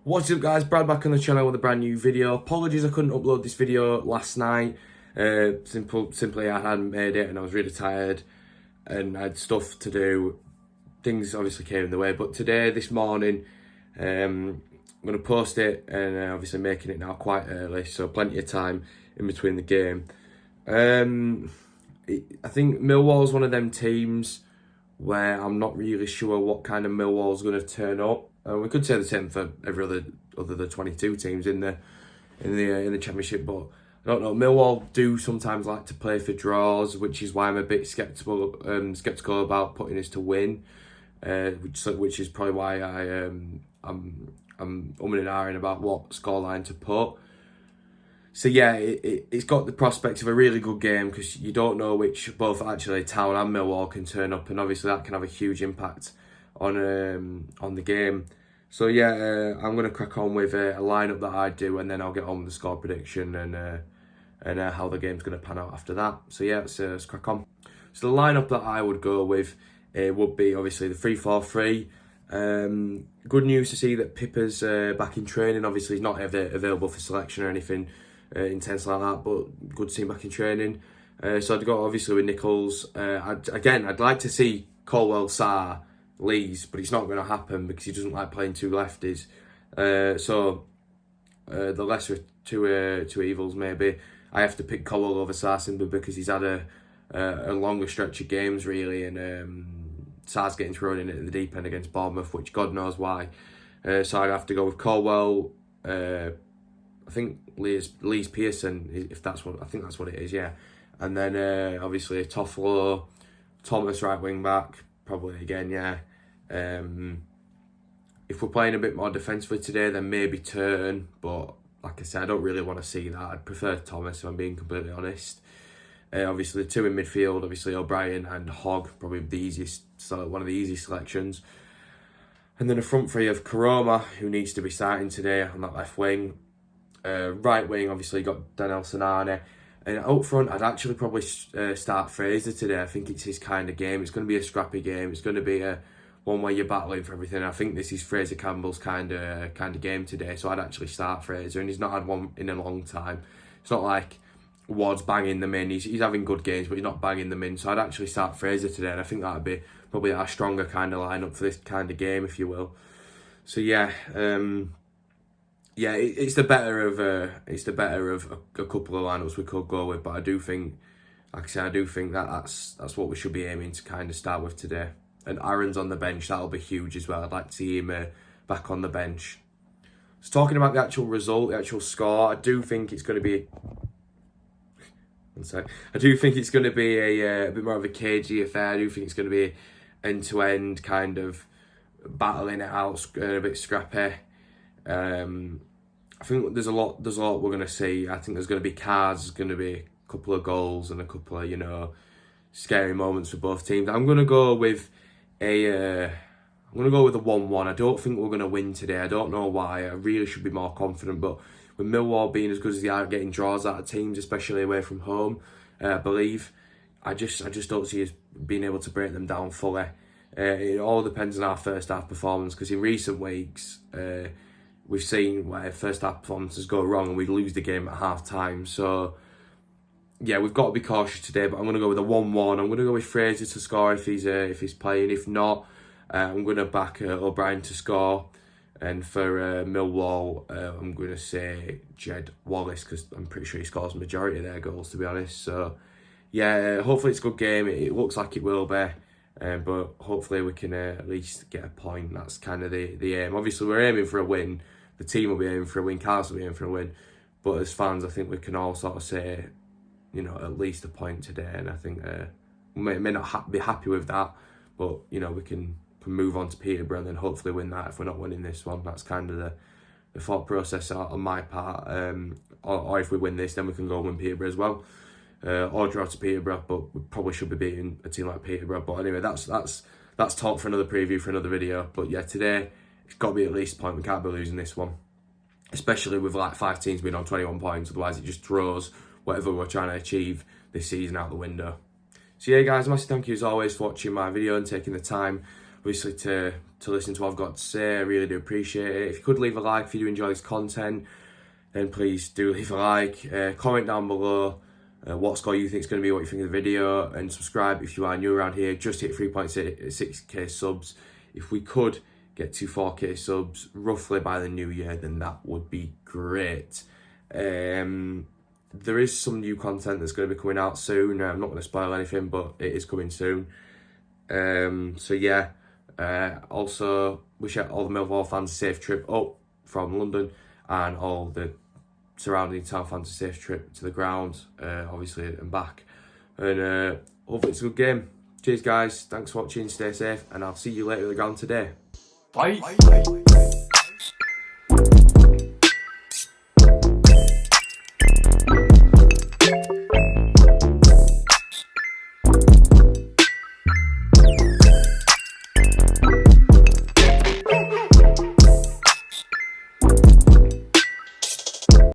What's up guys, Brad back on the channel with a brand new video. Apologies I couldn't upload this video last night. Simply I hadn't made it and I was really tired and I had stuff to do. Things obviously came in the way, but today, this morning, I'm going to post it and obviously making it now quite early, so plenty of time in between the game. I think Millwall's one of them teams where I'm not really sure what kind of Millwall's going to turn up. We could say the same for every other the 22 teams in the Championship, but I don't know. Millwall do sometimes like to play for draws, which is why I'm a bit skeptical about putting us to win, which is probably why I'm umming and ahhing about what scoreline to put. So yeah, it's got the prospect of a really good game because you don't know which both actually Town and Millwall can turn up, and obviously that can have a huge impact on the game. So yeah, I'm going to crack on with a lineup that I do, and then I'll get on with the score prediction and how the game's going to pan out after that. So yeah, let's crack on. So the lineup that I would go with would be obviously the 3-4-3. Good news to see that Pippa's back in training. Obviously he's not available for selection or anything intense like that, but good to see him back in training. So I'd go obviously with Nichols. I'd like to see Colwell, Sarr, Lees, but it's not going to happen because he doesn't like playing two lefties. So the lesser of two evils maybe. I have to pick Colwell over Sarr simply because he's had a longer stretch of games really, and Sarr's getting thrown in at the deep end against Bournemouth, which God knows why. So I'd have to go with Colwell. I think Lees Pearson, if that's what I think that's what it is, yeah. And then obviously Toffolo, Thomas right wing back, probably again, yeah. If we're playing a bit more defensively today, then maybe Turn, but like I said, I don't really want to see that. I'd prefer Thomas, if I'm being completely honest. Obviously the two in midfield, obviously O'Brien and Hogg, probably one of the easiest selections. And then a front three of Karoma, who needs to be starting today on that left wing. Right wing, obviously got Daniel Sanane. And out front, I'd actually probably start Fraser today. I think it's his kind of game. It's going to be a scrappy game. It's going to be one where you're battling for everything. I think this is Fraser Campbell's kind of game today. So I'd actually start Fraser, and he's not had one in a long time. It's not like Ward's banging them in. He's having good games, but he's not banging them in. So I'd actually start Fraser today, and I think that'd be probably our stronger kind of lineup for this kind of game, if you will. So yeah. Yeah, it's the better of a couple of lineups we could go with, but I do think, like I said, that's what we should be aiming to kind of start with today. And Aaron's on the bench, that'll be huge as well. I'd like to see him back on the bench. So talking about the actual result, the actual score, I do think it's going to be. I do think it's going to be a bit more of a cagey affair. I do think it's going to be end to end kind of battling it out, a bit scrappy. I think there's a lot we're going to see. I think there's going to be cards, there's going to be a couple of goals and a couple of, scary moments for both teams. I'm going to go with a 1-1. I don't think we're going to win today. I don't know why. I really should be more confident, but with Millwall being as good as they are, getting draws out of teams, especially away from home, I believe, I just don't see us being able to break them down fully. It all depends on our first half performance, because in recent weeks, we've seen where first half performances go wrong and we lose the game at half time. So yeah, we've got to be cautious today, but I'm going to go with a 1-1. I'm going to go with Fraser to score if he's playing. If not, I'm going to back O'Brien to score. And for Millwall, I'm going to say Jed Wallace, because I'm pretty sure he scores the majority of their goals, to be honest. So yeah, hopefully it's a good game. It looks like it will be. But hopefully we can at least get a point. That's kind of the aim. Obviously we're aiming for a win. The team will be aiming for a win. Carlos will be aiming for a win. But as fans, I think we can all sort of say, at least a point today. And I think we may not be happy with that, but we can move on to Peterborough and then hopefully win that if we're not winning this one. That's kind of the thought process on my part. Or if we win this, then we can go and win Peterborough as well. Or draw to Peterborough, but we probably should be beating a team like Peterborough. But anyway, that's talk for another preview for another video. But yeah, today it's got to be at least a point. We can't be losing this one, especially with like 5 teams being on 21 points. Otherwise, it just throws whatever we're trying to achieve this season out the window. So yeah, guys, massive thank you as always for watching my video and taking the time obviously to listen to what I've got to say. I really do appreciate it. If you could leave a like if you do enjoy this content, then please do leave a like. Comment down below what score you think is going to be, what you think of the video, and subscribe if you are new around here. Just hit 3.6k subs. If we could get to 4k subs roughly by the new year, then that would be great. There is some new content that's going to be coming out soon. I'm not going to spoil anything, but it is coming soon. So yeah, also wish all the Millwall fans a safe trip up from London, and all the surrounding town fans a safe trip to the ground, obviously, and back. And hopefully it's a good game. Cheers guys, thanks for watching, stay safe, and I'll see you later at the ground today. Bye.